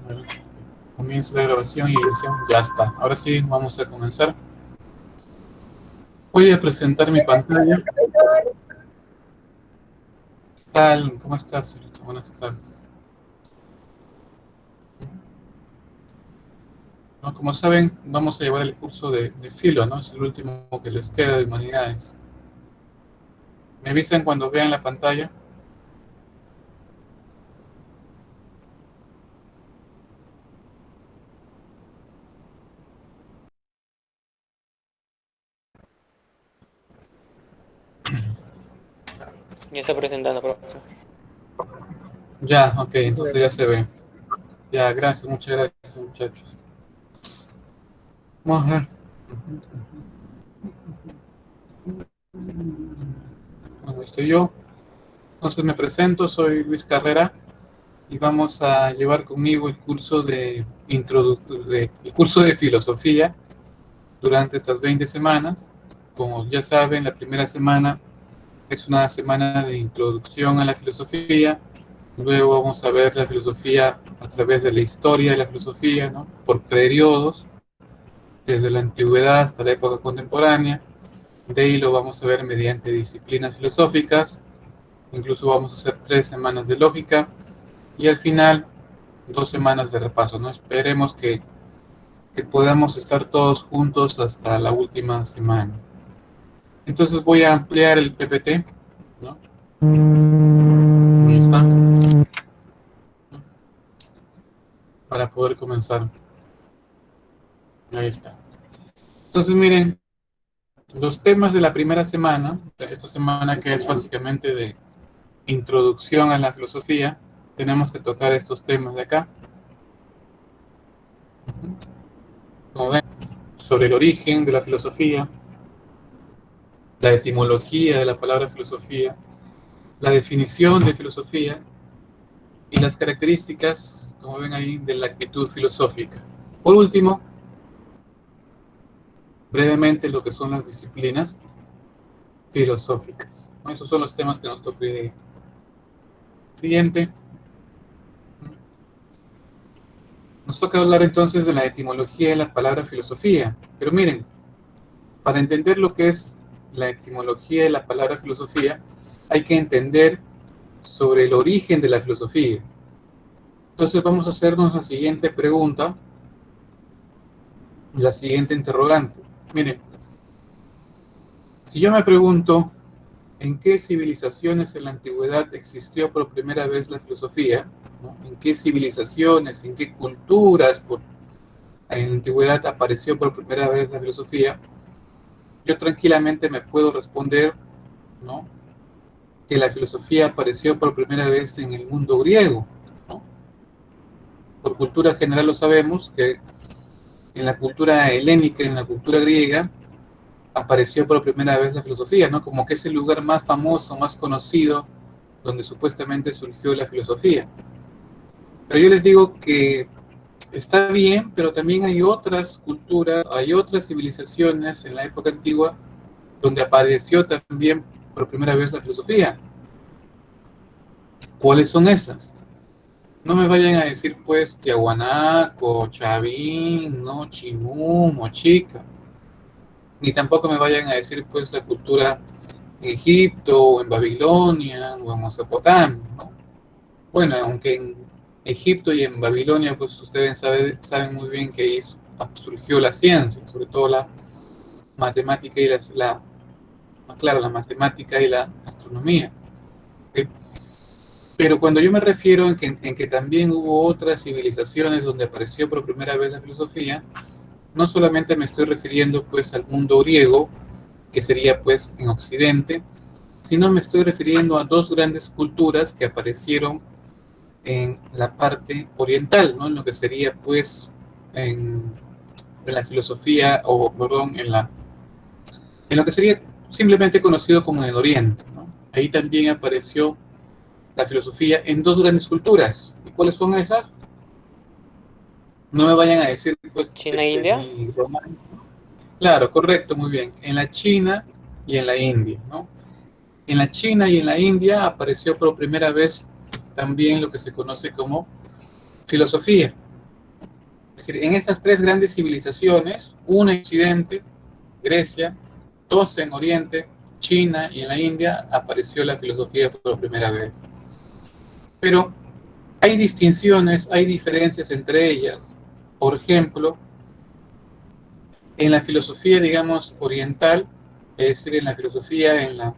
Bueno, comienza la grabación y ya está. Ahora sí, vamos a comenzar. Voy a presentar mi pantalla. ¿Qué tal? ¿Cómo estás, señorita? Buenas tardes. ¿No? Como saben, vamos a llevar el curso de Filo, ¿no? Es el último que les queda de humanidades. ¿Me avisan cuando vean la pantalla? Ya está presentando, profesor. Ya, ok, entonces ya se ve. Ya, gracias, muchas gracias, muchachos. Vamos a ver. Bueno, estoy yo. Entonces me presento, soy Luis Carrera y vamos a llevar conmigo el curso el curso de filosofía durante estas 20 semanas. Como ya saben, la primera semana es una semana de introducción a la filosofía. Luego vamos a ver la filosofía a través de la historia de la filosofía, ¿no? Por periodos, desde la antigüedad hasta la época contemporánea. De ahí lo vamos a ver mediante disciplinas filosóficas. Incluso vamos a hacer 3 semanas de lógica y al final 2 semanas de repaso, ¿no? Esperemos que podamos estar todos juntos hasta la última semana. Entonces voy a ampliar el PPT, ¿no? Ahí está. Para poder comenzar. Ahí está. Entonces miren, los temas de la primera semana, esta semana que es básicamente de introducción a la filosofía, tenemos que tocar estos temas de acá. Como ven, sobre el origen de la filosofía, la etimología de la palabra filosofía, la definición de filosofía y las características, como ven ahí, de la actitud filosófica. Por último, brevemente lo que son las disciplinas filosóficas. Esos son los temas que nos toca hoy. Siguiente. Nos toca hablar entonces de la etimología de la palabra filosofía. Pero miren, para entender lo que es la etimología de la palabra filosofía, hay que entender sobre el origen de la filosofía. Entonces vamos a hacernos la siguiente pregunta, la siguiente interrogante. Miren, si yo me pregunto en qué civilizaciones en la antigüedad existió por primera vez la filosofía, ¿no? En qué civilizaciones, en qué culturas en la antigüedad apareció por primera vez la filosofía, yo tranquilamente me puedo responder, ¿no? Que la filosofía apareció por primera vez en el mundo griego, ¿no? Por cultura general lo sabemos que en la cultura helénica, en la cultura griega, apareció por primera vez la filosofía, ¿no? Como que es el lugar más famoso, más conocido, donde supuestamente surgió la filosofía. Pero yo les digo que está bien, pero también hay otras culturas, hay otras civilizaciones en la época antigua donde apareció también por primera vez la filosofía. ¿Cuáles son esas? No me vayan a decir pues Tiahuanaco, Chavín, ¿no? Chimú, Mochica. Ni tampoco me vayan a decir pues la cultura en Egipto, o en Babilonia, o en Mesopotamia, ¿no? Bueno, aunque en Egipto y en Babilonia, pues ustedes saben muy bien que ahí surgió la ciencia, sobre todo la matemática y claro, la matemática y la astronomía. ¿Okay? Pero cuando yo me refiero en que también hubo otras civilizaciones donde apareció por primera vez la filosofía, no solamente me estoy refiriendo pues al mundo griego, que sería pues en Occidente, sino me estoy refiriendo a dos grandes culturas que aparecieron en la parte oriental, ¿no? En lo que sería pues en la filosofía, o perdón, en lo que sería simplemente conocido como en el Oriente, ¿no? Ahí también apareció la filosofía en dos grandes culturas. ¿Y cuáles son esas? No me vayan a decir pues China e India. ni romano. Claro, correcto, muy bien. En la China y en la India, ¿no? En la China y en la India apareció por primera vez también lo que se conoce como filosofía. Es decir, en estas tres grandes civilizaciones, una en Occidente, Grecia, dos en Oriente, China y en la India, apareció la filosofía por primera vez. Pero hay distinciones, hay diferencias entre ellas. Por ejemplo, en la filosofía, digamos, oriental, es decir, en la filosofía en la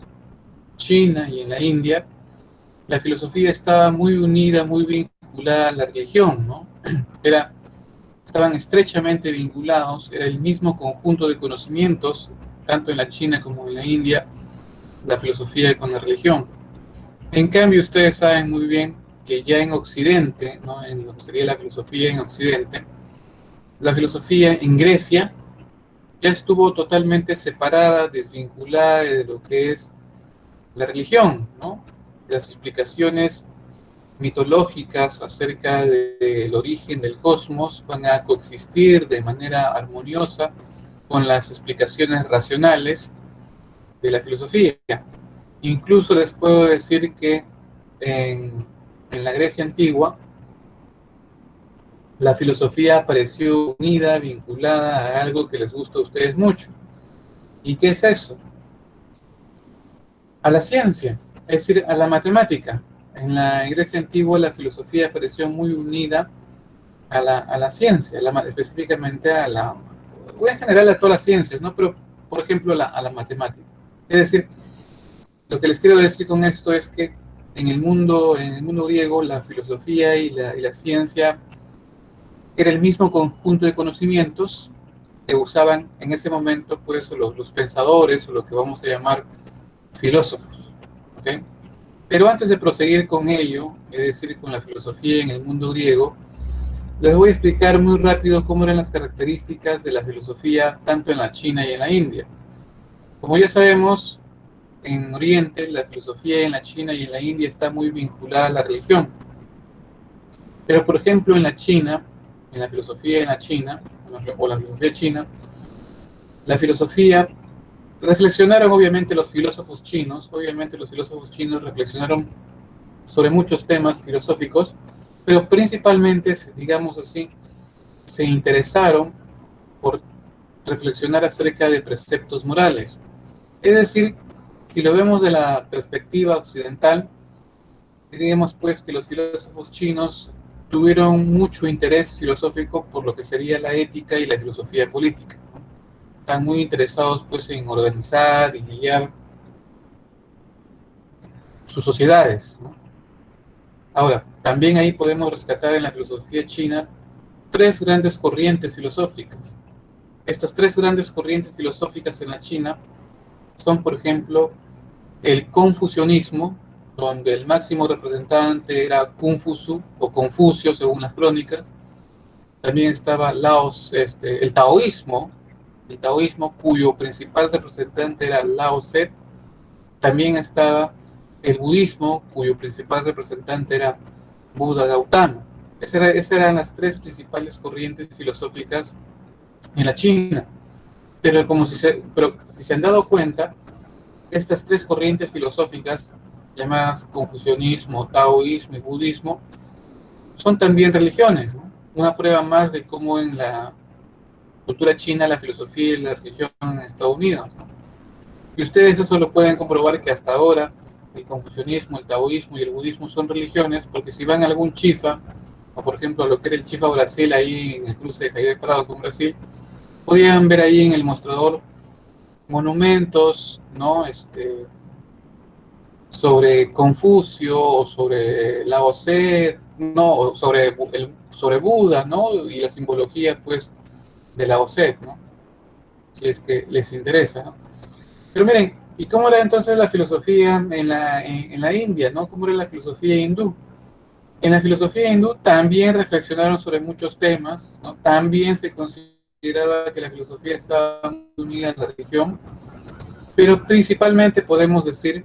China y en la India, la filosofía estaba muy unida, muy vinculada a la religión, ¿no? Estaban estrechamente vinculados, era el mismo conjunto de conocimientos, tanto en la China como en la India, la filosofía con la religión. En cambio, ustedes saben muy bien que ya en Occidente, ¿no? En lo que sería la filosofía en Occidente, la filosofía en Grecia ya estuvo totalmente separada, desvinculada de lo que es la religión, ¿no? Las explicaciones mitológicas acerca del origen del cosmos van a coexistir de manera armoniosa con las explicaciones racionales de la filosofía. Incluso les puedo decir que en la Grecia antigua, la filosofía apareció unida, vinculada a algo que les gusta a ustedes mucho. ¿Y qué es eso? A la ciencia, es decir, a la matemática. En la Grecia antigua la filosofía apareció muy unida a la ciencia, específicamente a la, voy en general a todas las ciencias, ¿no? Pero, por ejemplo, a la matemática. Es decir, lo que les quiero decir con esto es que en el mundo griego, la filosofía y la ciencia era el mismo conjunto de conocimientos que usaban en ese momento, pues, los pensadores, o lo que vamos a llamar filósofos, ¿ok? Pero antes de proseguir con ello, es decir, con la filosofía en el mundo griego, les voy a explicar muy rápido cómo eran las características de la filosofía tanto en la China y en la India. Como ya sabemos, en Oriente la filosofía en la China y en la India está muy vinculada a la religión. Pero, por ejemplo, en la China, en la filosofía en la China, o la filosofía china, la filosofía, reflexionaron obviamente los filósofos chinos, reflexionaron sobre muchos temas filosóficos, pero principalmente, digamos así, se interesaron por reflexionar acerca de preceptos morales. Es decir, si lo vemos de la perspectiva occidental, diríamos pues que los filósofos chinos tuvieron mucho interés filosófico por lo que sería la ética y la filosofía política. Están muy interesados pues en organizar y guiar sus sociedades, ¿no? Ahora, también ahí podemos rescatar en la filosofía china tres grandes corrientes filosóficas. Estas tres grandes corrientes filosóficas en la China son, por ejemplo, el confucianismo, donde el máximo representante era Confucio o Confucio, según las crónicas. También estaba el taoísmo, cuyo principal representante era Lao Tse. También estaba el budismo, cuyo principal representante era Buda Gautama. Esas eran las tres principales corrientes filosóficas en la China. Pero si se han dado cuenta, estas tres corrientes filosóficas, llamadas confucianismo, taoísmo y budismo, son también religiones, ¿no? Una prueba más de cómo en la cultura china la filosofía y la religión han estado unidas, ¿no? Y ustedes eso lo pueden comprobar que hasta ahora el confucianismo, el taoísmo y el budismo son religiones, porque si van a algún chifa, o por ejemplo lo que era el Chifa Brasil, ahí en el cruce de Jaime Prado con Brasil, podían ver ahí en el mostrador monumentos, ¿no? Sobre Confucio o sobre Lao Tse, ¿no? O sobre Buda, ¿no? Y la simbología, pues, de Lao Tse, ¿no? Si es que les interesa, ¿no? Pero miren, ¿y cómo era entonces la filosofía en la India, ¿no? ¿Cómo era la filosofía hindú? En la filosofía hindú también reflexionaron sobre muchos temas, ¿no? También se consideraba que la filosofía estaba muy unida a la religión, pero principalmente podemos decir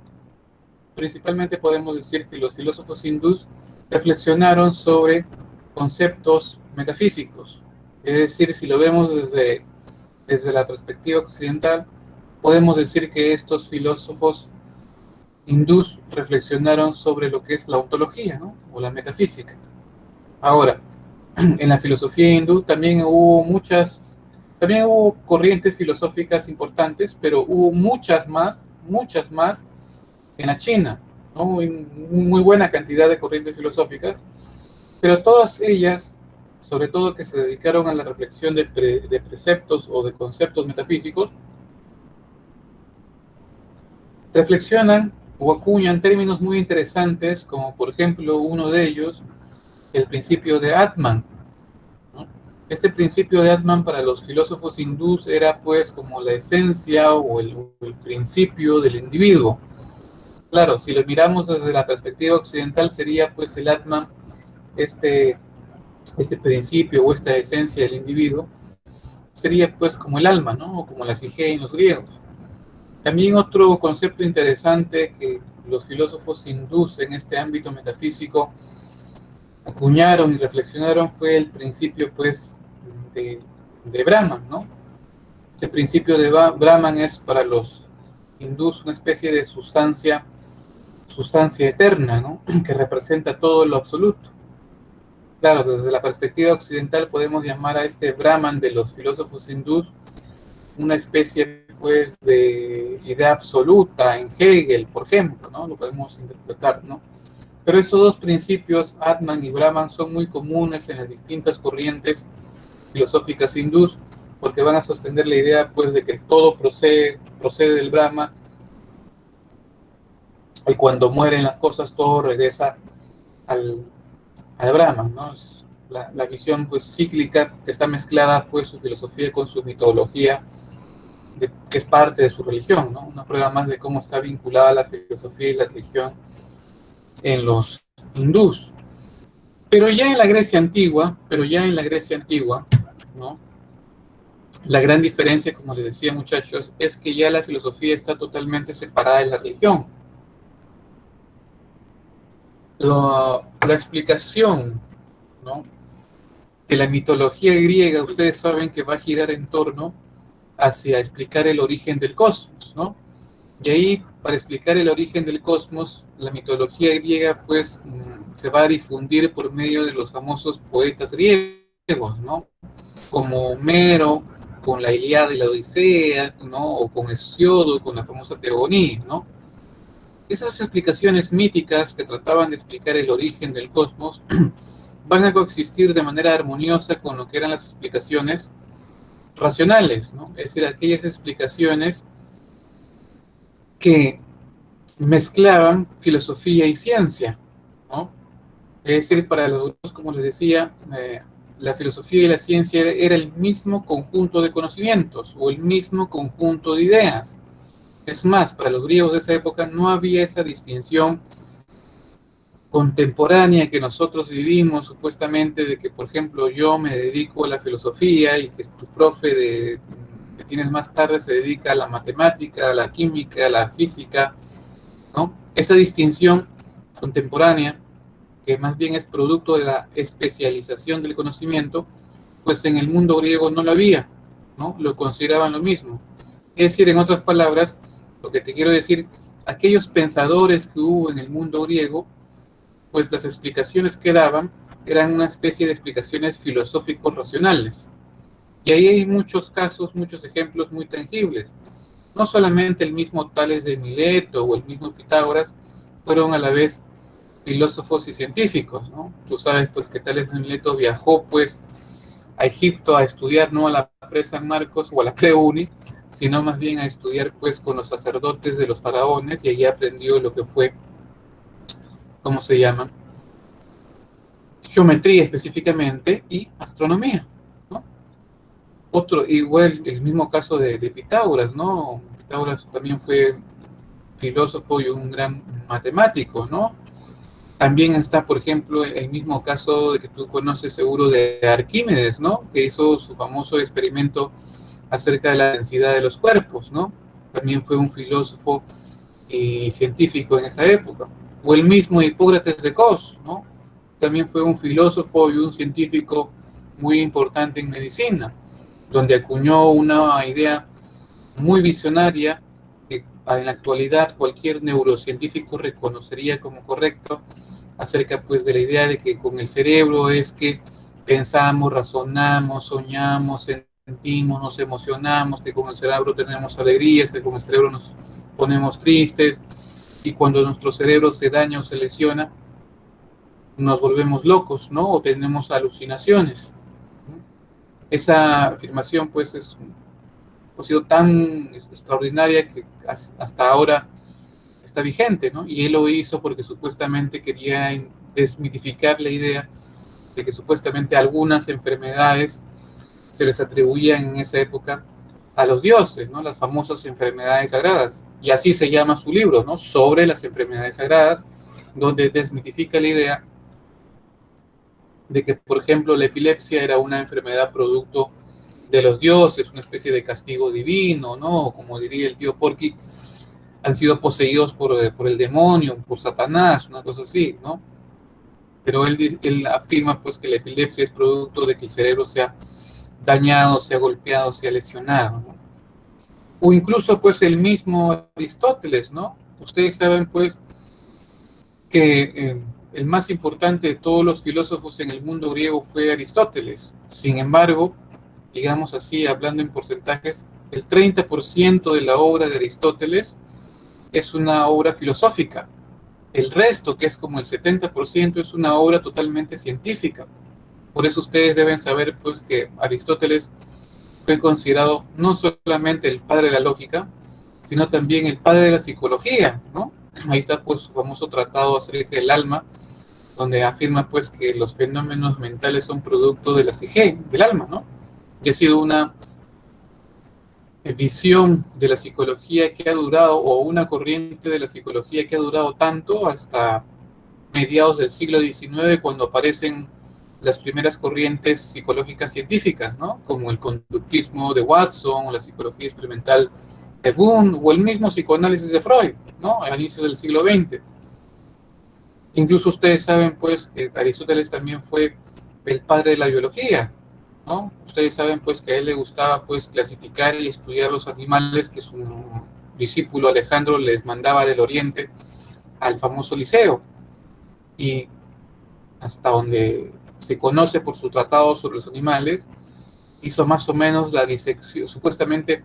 que los filósofos hindús reflexionaron sobre conceptos metafísicos. Es decir, si lo vemos desde la perspectiva occidental, podemos decir que estos filósofos hindús reflexionaron sobre lo que es la ontología, ¿no? O la metafísica. Ahora, en la filosofía hindú también también hubo corrientes filosóficas importantes, pero hubo muchas más en la China, ¿no? Muy buena cantidad de corrientes filosóficas, pero todas ellas, sobre todo que se dedicaron a la reflexión de preceptos o de conceptos metafísicos, reflexionan o acuñan términos muy interesantes, como por ejemplo uno de ellos, el principio de Atman, ¿no? Este principio de Atman para los filósofos hindús era pues como la esencia o el principio del individuo. Claro, si lo miramos desde la perspectiva occidental sería pues el Atman, este, este principio o esta esencia del individuo, sería pues como el alma, ¿no? O como la psique en los griegos. También otro concepto interesante que los filósofos hindús en este ámbito metafísico acuñaron y reflexionaron fue el principio pues de, de Brahman, ¿no? Este principio de Brahman es para los hindús una especie de sustancia eterna, ¿no? Que representa todo lo absoluto. Claro, desde la perspectiva occidental podemos llamar a este Brahman de los filósofos hindús una especie pues de idea absoluta en Hegel, por ejemplo, ¿no? Lo podemos interpretar, ¿no? Pero estos dos principios, Atman y Brahman, son muy comunes en las distintas corrientes filosóficas hindús, porque van a sostener la idea pues de que todo procede del Brahma, y cuando mueren las cosas todo regresa al Brahman, ¿no? Es la visión pues cíclica que está mezclada pues su filosofía con su mitología, que es parte de su religión, ¿no? Una prueba más de cómo está vinculada la filosofía y la religión en los hindús. Pero ya en la Grecia antigua, ¿no? La gran diferencia, como les decía muchachos, es que ya la filosofía está totalmente separada de la religión. La explicación, ¿no?, de la mitología griega, ustedes saben que va a girar en torno hacia explicar el origen del cosmos, ¿no? Y ahí, para explicar el origen del cosmos, la mitología griega, pues, se va a difundir por medio de los famosos poetas griegos, ¿no? Como Homero, con la Ilíada y la Odisea, ¿no? O con Hesiodo, con la famosa Teogonía, ¿no? Esas explicaciones míticas que trataban de explicar el origen del cosmos van a coexistir de manera armoniosa con lo que eran las explicaciones racionales, ¿no? Es decir, aquellas explicaciones que mezclaban filosofía y ciencia, ¿no? Es decir, para los griegos, como les decía, la filosofía y la ciencia era el mismo conjunto de conocimientos o el mismo conjunto de ideas. Es más, para los griegos de esa época no había esa distinción contemporánea que nosotros vivimos, supuestamente, de que, por ejemplo, yo me dedico a la filosofía y que tu profe que tienes más tarde se dedica a la matemática, a la química, a la física, ¿no? Esa distinción contemporánea, que más bien es producto de la especialización del conocimiento, pues en el mundo griego no lo había, ¿no? Lo consideraban lo mismo. Es decir, en otras palabras, lo que te quiero decir, aquellos pensadores que hubo en el mundo griego, pues las explicaciones que daban eran una especie de explicaciones filosóficos racionales. Y ahí hay muchos casos, muchos ejemplos muy tangibles. No solamente el mismo Tales de Mileto o el mismo Pitágoras fueron a la vez filósofos y científicos, ¿no? Tú sabes pues que Tales de Mileto viajó pues a Egipto a estudiar, no a la pre-San Marcos o a la pre-Uni, sino más bien a estudiar pues con los sacerdotes de los faraones, y allí aprendió lo que fue, ¿cómo se llama?, geometría específicamente y astronomía, ¿no? Otro, igual el mismo caso de Pitágoras, ¿no? Pitágoras también fue filósofo y un gran matemático, ¿no? También está, por ejemplo, el mismo caso de que tú conoces seguro de Arquímedes, ¿no? Que hizo su famoso experimento acerca de la densidad de los cuerpos, ¿no? También fue un filósofo y científico en esa época. O el mismo Hipócrates de Cos, ¿no? También fue un filósofo y un científico muy importante en medicina, donde acuñó una idea muy visionaria que en la actualidad cualquier neurocientífico reconocería como correcto, acerca pues de la idea de que con el cerebro es que pensamos, razonamos, soñamos, sentimos, nos emocionamos, que con el cerebro tenemos alegrías, que con el cerebro nos ponemos tristes, y cuando nuestro cerebro se daña o se lesiona, nos volvemos locos, ¿no? O tenemos alucinaciones. Esa afirmación, pues, ha sido tan extraordinaria que hasta ahora está vigente, ¿no? Y él lo hizo porque supuestamente quería desmitificar la idea de que supuestamente algunas enfermedades se les atribuían en esa época a los dioses, ¿no? Las famosas enfermedades sagradas. Y así se llama su libro, ¿no? Sobre las enfermedades sagradas, donde desmitifica la idea de que, por ejemplo, la epilepsia era una enfermedad producto de los dioses, una especie de castigo divino, ¿no? Como diría el tío Porky, han sido poseídos por el demonio, por Satanás, una cosa así, ¿no? Pero él afirma, pues, que la epilepsia es producto de que el cerebro se ha dañado, se ha golpeado, se ha lesionado, ¿no? O incluso, pues, el mismo Aristóteles, ¿no? Ustedes saben, pues, que el más importante de todos los filósofos en el mundo griego fue Aristóteles. Sin embargo, digamos así, hablando en porcentajes, el 30% de la obra de Aristóteles es una obra filosófica. El resto, que es como el 70%, es una obra totalmente científica. Por eso ustedes deben saber, pues, que Aristóteles fue considerado no solamente el padre de la lógica, sino también el padre de la psicología, ¿no? Ahí está, pues, su famoso tratado acerca del alma, donde afirma, pues, que los fenómenos mentales son producto de la psique, del alma, ¿no? Y ha sido una visión de la psicología que ha durado, o una corriente de la psicología que ha durado tanto hasta mediados del siglo XIX, cuando aparecen las primeras corrientes psicológicas científicas, ¿no? Como el conductismo de Watson, o la psicología experimental de Wundt, o el mismo psicoanálisis de Freud, ¿no? A inicios del siglo XX. Incluso ustedes saben, pues, que Aristóteles también fue el padre de la biología, ¿no? Ustedes saben, pues, que a él le gustaba, pues, clasificar y estudiar los animales que su discípulo Alejandro les mandaba del Oriente al famoso Liceo. Y hasta donde se conoce por su tratado sobre los animales, hizo más o menos la disección, supuestamente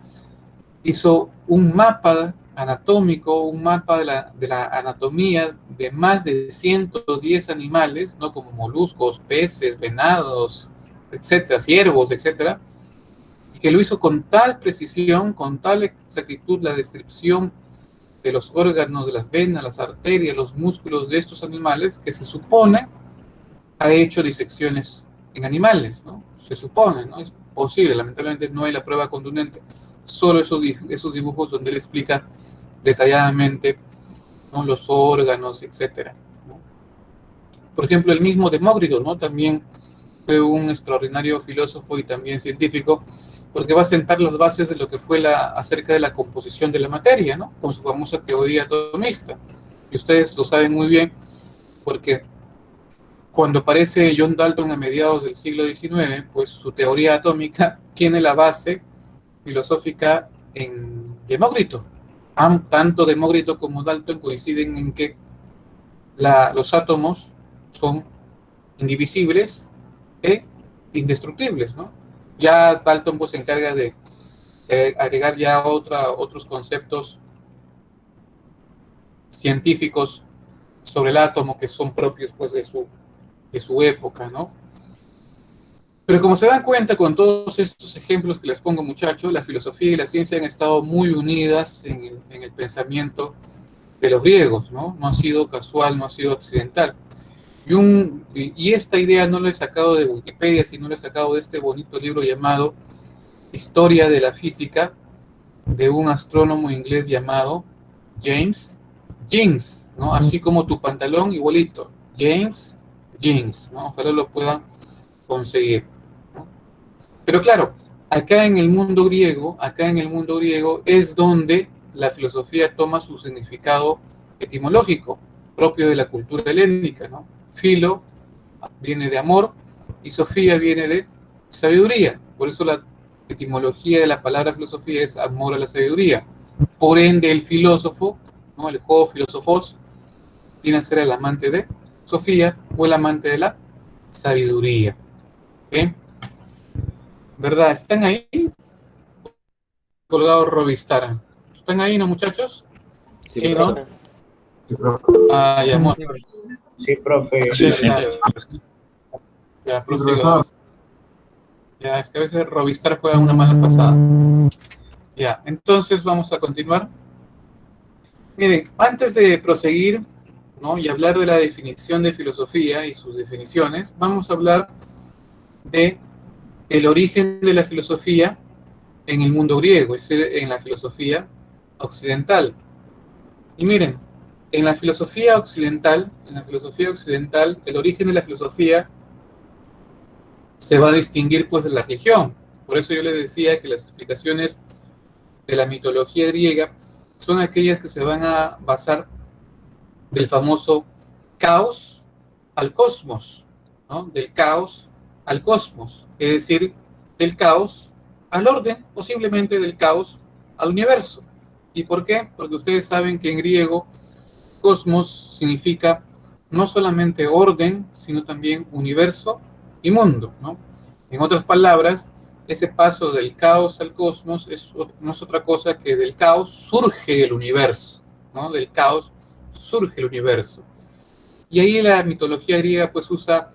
hizo un mapa anatómico, un mapa de la anatomía de más de 110 animales, ¿no? Como moluscos, peces, venados, etcétera, ciervos, etcétera, y que lo hizo con tal precisión, con tal exactitud, la descripción de los órganos, de las venas, las arterias, los músculos de estos animales, que se supone ha hecho disecciones en animales, ¿no? Se supone, ¿no? Es posible, lamentablemente no hay la prueba contundente, solo esos dibujos donde él explica detalladamente, ¿no? Los órganos, etcétera, ¿no? Por ejemplo, el mismo Demócrito, ¿no? También fue un extraordinario filósofo y también científico, porque va a sentar las bases de lo que fue acerca de la composición de la materia, ¿no? Con su famosa teoría atomista. Y ustedes lo saben muy bien, porque cuando aparece John Dalton a mediados del siglo XIX, pues su teoría atómica tiene la base filosófica en Demócrito. Tanto Demócrito como Dalton coinciden en que los átomos son indivisibles e indestructibles, ¿no? Ya Dalton, pues, se encarga de agregar ya otros conceptos científicos sobre el átomo que son propios, pues, de su época, ¿no? Pero como se dan cuenta con todos estos ejemplos que les pongo, muchachos, la filosofía y la ciencia han estado muy unidas en el pensamiento de los griegos, ¿no? No ha sido casual, no ha sido accidental. Y esta idea no la he sacado de Wikipedia, sino la he sacado de este bonito libro llamado Historia de la Física, de un astrónomo inglés llamado James Jeans, ¿no? Así como tu pantalón, igualito, James Jeans, ¿no? Ojalá lo puedan conseguir, ¿no? Pero claro, acá en el mundo griego es donde la filosofía toma su significado etimológico, propio de la cultura helénica, ¿no? Filo viene de amor y Sofía viene de sabiduría. Por eso la etimología de la palabra filosofía es amor a la sabiduría. Por ende, el filósofo, ¿no? El juego filósofos, viene a ser el amante de Sofía o el amante de la sabiduría. Bien, ¿verdad? ¿Están ahí? Colgado Robistar. ¿Están ahí, no, muchachos? Sí, Sí, ¿no? profe. Ah, ya, muy Sí, sí, profe. bien. Ya, prosigo. Ya, es que a veces Robistar juega una mala pasada. Ya, entonces vamos a continuar. Miren, antes de proseguir, ¿no?, y hablar de la definición de filosofía y sus definiciones, vamos a hablar de el origen de la filosofía en el mundo griego, es decir, en la filosofía occidental. Y miren, en la filosofía occidental, el origen de la filosofía se va a distinguir pues de la religión. Por eso yo les decía que las explicaciones de la mitología griega son aquellas que se van a basar del famoso caos al cosmos, ¿no? Del caos al cosmos, es decir, del caos al orden, o simplemente del caos al universo. ¿Y por qué? Porque ustedes saben que en griego cosmos significa no solamente orden, sino también universo y mundo, ¿no? En otras palabras, ese paso del caos al cosmos no es otra cosa que del caos surge el universo, ¿no? Del caos surge el universo. Y ahí la mitología griega pues usa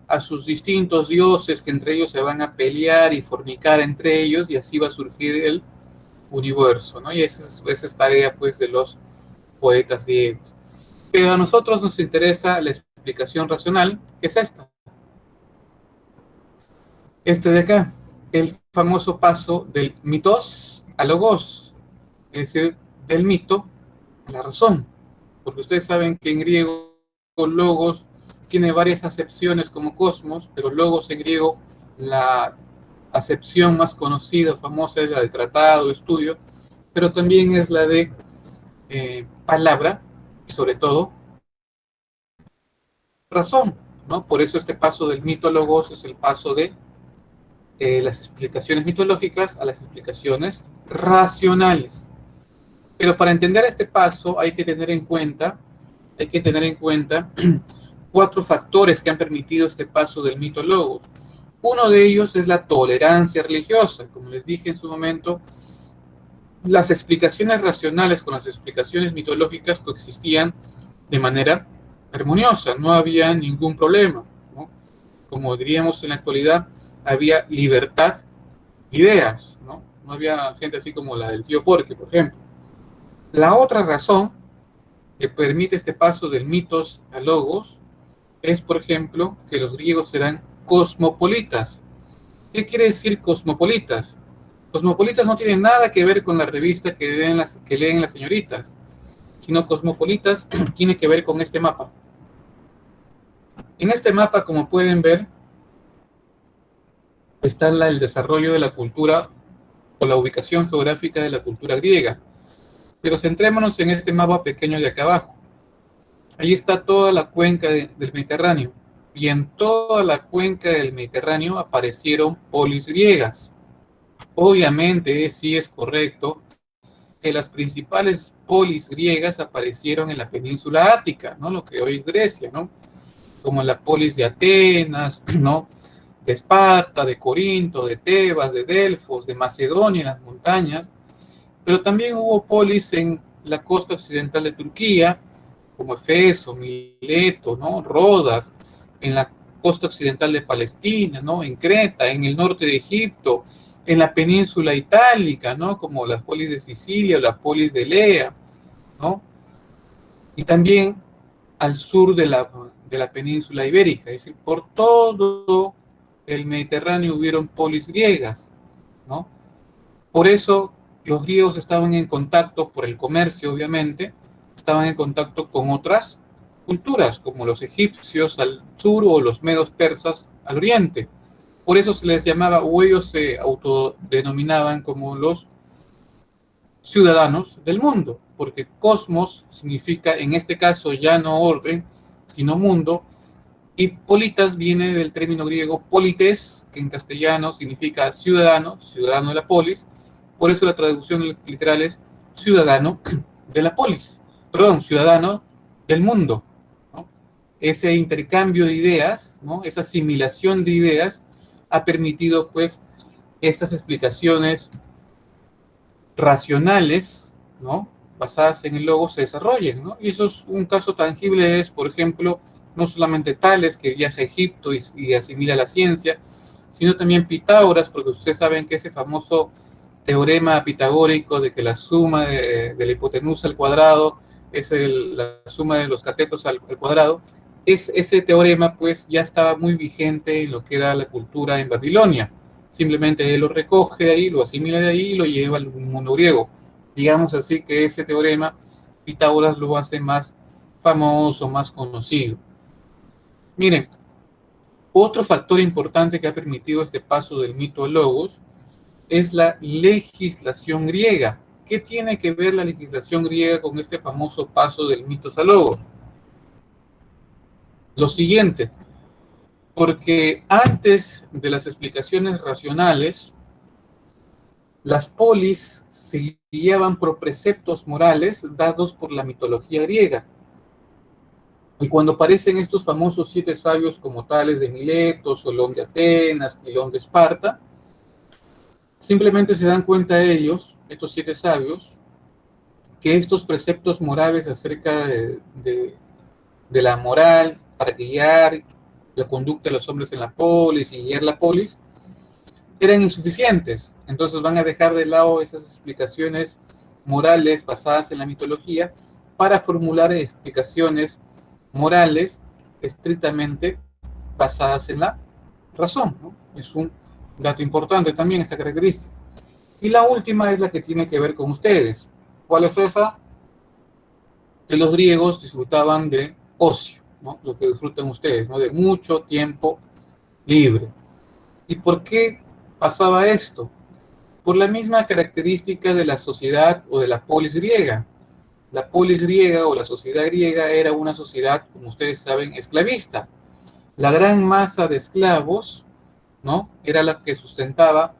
a sus distintos dioses que entre ellos se van a pelear y fornicar entre ellos, y así va a surgir el universo, ¿no? Y esa es tarea pues de los poetas griegos. Pero a nosotros nos interesa la explicación racional, que es esta. Este de acá, el famoso paso del mitos a logos, es decir, del mito a la razón. Porque ustedes saben que en griego logos tiene varias acepciones como cosmos, pero logos en griego, la acepción más conocida, famosa, es la de tratado, estudio, pero también es la de palabra, y sobre todo razón, ¿no? Por eso este paso del mito a logos es el paso de las explicaciones mitológicas a las explicaciones racionales. Pero para entender este paso hay que tener en cuenta cuatro factores que han permitido este paso del mito al logos. Uno de ellos es la tolerancia religiosa. Como les dije en su momento, las explicaciones racionales con las explicaciones mitológicas coexistían de manera armoniosa, no había ningún problema, ¿no? Como diríamos en la actualidad, había libertad de ideas, ¿no? No había gente así como la del tío Porky, por ejemplo. La otra razón que permite este paso del mitos a logos es, por ejemplo, que los griegos eran cosmopolitas. ¿Qué quiere decir cosmopolitas? Cosmopolitas no tienen nada que ver con la revista que leen las señoritas, sino cosmopolitas tiene que ver con este mapa. En este mapa, como pueden ver, está el desarrollo de la cultura o la ubicación geográfica de la cultura griega. Pero centrémonos en este mapa pequeño de acá abajo. Ahí está toda la cuenca del Mediterráneo. Y en toda la cuenca del Mediterráneo aparecieron polis griegas. Obviamente, sí es correcto que las principales polis griegas aparecieron en la península ática, ¿no? Lo que hoy es Grecia, ¿no? Como la polis de Atenas, ¿no? De Esparta, de Corinto, de Tebas, de Delfos, de Macedonia en las montañas. Pero también hubo polis en la costa occidental de Turquía, como Efeso, Mileto, ¿no? Rodas, en la costa occidental de Palestina, ¿no? En Creta, en el norte de Egipto, en la península itálica, ¿no? Como la polis de Sicilia o la polis de Elea, ¿no? Y también al sur de la península ibérica, es decir, por todo el Mediterráneo hubieron polis griegas, ¿no? Por eso los griegos estaban en contacto, por el comercio obviamente, estaban en contacto con otras culturas, como los egipcios al sur o los medos persas al oriente. Por eso se les llamaba, o ellos se autodenominaban como los ciudadanos del mundo, porque cosmos significa en este caso ya no orden, sino mundo, y politas viene del término griego polites, que en castellano significa ciudadano, ciudadano de la polis. Por eso la traducción literal es ciudadano de la polis, perdón, ciudadano del mundo, ¿no? Ese intercambio de ideas, ¿no? Esa asimilación de ideas ha permitido pues estas explicaciones racionales, ¿no?, basadas en el logos se desarrollen, ¿no? Y eso es un caso tangible, es, por ejemplo, no solamente Tales, que viaja a Egipto y asimila la ciencia, sino también Pitágoras, porque ustedes saben que ese famoso teorema pitagórico de que la suma de la hipotenusa al cuadrado es la suma de los catetos al cuadrado, ese teorema pues ya estaba muy vigente en lo que era la cultura en Babilonia. Simplemente él lo recoge de ahí, lo asimila de ahí y lo lleva al mundo griego. Digamos así que ese teorema Pitágoras lo hace más famoso, más conocido. Miren, otro factor importante que ha permitido este paso del mito al logos es la legislación griega. ¿Qué tiene que ver la legislación griega con este famoso paso del mito al logos? Lo siguiente, porque antes de las explicaciones racionales, las polis se guiaban por preceptos morales dados por la mitología griega. Y cuando aparecen estos famosos 7 sabios como Tales de Mileto, Solón de Atenas, Quilón de Esparta, simplemente se dan cuenta ellos, estos 7 sabios, que estos preceptos morales acerca de la moral para guiar la conducta de los hombres en la polis y guiar la polis eran insuficientes. Entonces van a dejar de lado esas explicaciones morales basadas en la mitología para formular explicaciones morales estrictamente basadas en la razón, ¿no? Es un dato importante también esta característica. Y la última es la que tiene que ver con ustedes. ¿Cuál es esa? Que los griegos disfrutaban de ocio, ¿no? Lo que disfrutan ustedes, ¿no? De mucho tiempo libre. ¿Y por qué pasaba esto? Por la misma característica de la sociedad o de la polis griega. La polis griega o la sociedad griega era una sociedad, como ustedes saben, esclavista. La gran masa de esclavos, ¿no?, era la que sustentaba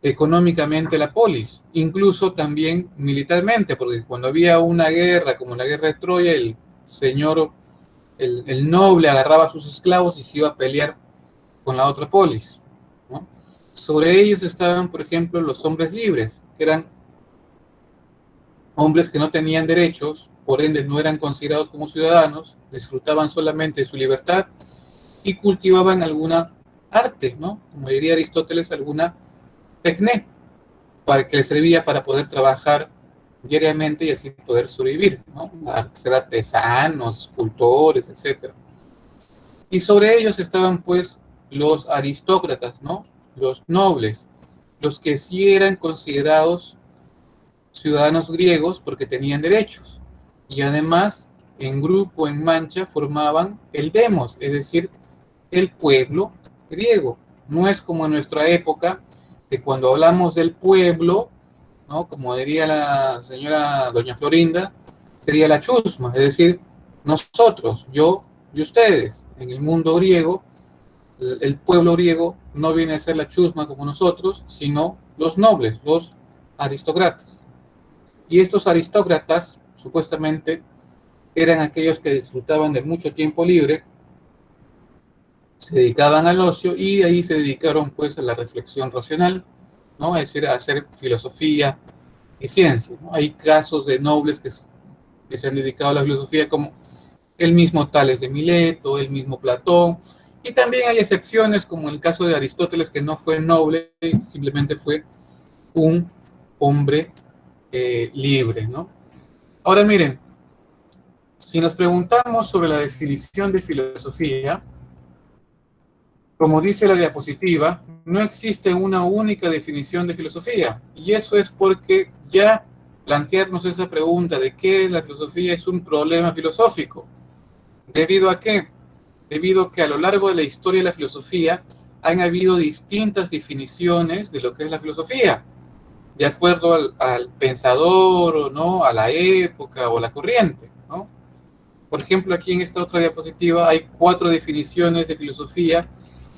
económicamente la polis, incluso también militarmente, porque cuando había una guerra, como la guerra de Troya, el señor, el noble agarraba a sus esclavos y se iba a pelear con la otra polis, ¿no? Sobre ellos estaban, por ejemplo, los hombres libres, que eran hombres que no tenían derechos, por ende no eran considerados como ciudadanos, disfrutaban solamente de su libertad y cultivaban alguna arte, ¿no? Como diría Aristóteles, alguna tecné, para que les servía para poder trabajar diariamente y así poder sobrevivir, ¿no? Ser artesanos, escultores, etc. Y sobre ellos estaban pues los aristócratas, ¿no?, los nobles, los que sí eran considerados ciudadanos griegos porque tenían derechos. Y además, en grupo, en mancha, formaban el demos, es decir, el pueblo griego. No es como en nuestra época, que cuando hablamos del pueblo, ¿no?, como diría la señora doña Florinda, sería la chusma, es decir, nosotros, yo y ustedes. En el mundo griego, el pueblo griego no viene a ser la chusma como nosotros, sino los nobles, los aristócratas. Y estos aristócratas, supuestamente, eran aquellos que disfrutaban de mucho tiempo libre, se dedicaban al ocio y de ahí se dedicaron pues a la reflexión racional, ¿no?, es decir, a hacer filosofía y ciencia, ¿no? Hay casos de nobles que se han dedicado a la filosofía, como el mismo Tales de Mileto, el mismo Platón, y también hay excepciones como el caso de Aristóteles, que no fue noble, simplemente fue un hombre libre, ¿no? Ahora miren, si nos preguntamos sobre la definición de filosofía, como dice la diapositiva, no existe una única definición de filosofía, y eso es porque ya plantearnos esa pregunta de qué es la filosofía es un problema filosófico. ¿Debido a qué? Debido a que a lo largo de la historia de la filosofía han habido distintas definiciones de lo que es la filosofía, de acuerdo al pensador, ¿no?, a la época o a la corriente, ¿no? Por ejemplo, aquí en esta otra diapositiva hay 4 definiciones de filosofía: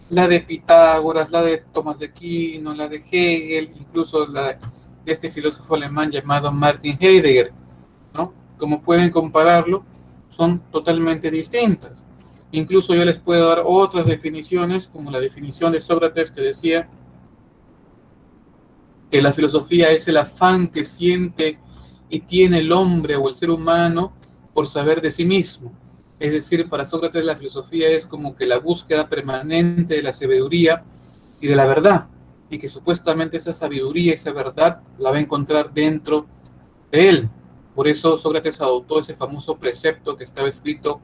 la de Pitágoras, la de Tomás de Aquino, la de Hegel, incluso la de este filósofo alemán llamado Martin Heidegger, ¿no? Como pueden compararlo, son totalmente distintas. Incluso yo les puedo dar otras definiciones, como la definición de Sócrates que decía que la filosofía es el afán que siente y tiene el hombre o el ser humano por saber de sí mismo. Es decir, para Sócrates la filosofía es como que la búsqueda permanente de la sabiduría y de la verdad, y que supuestamente esa sabiduría, esa verdad, la va a encontrar dentro de él. Por eso Sócrates adoptó ese famoso precepto que estaba escrito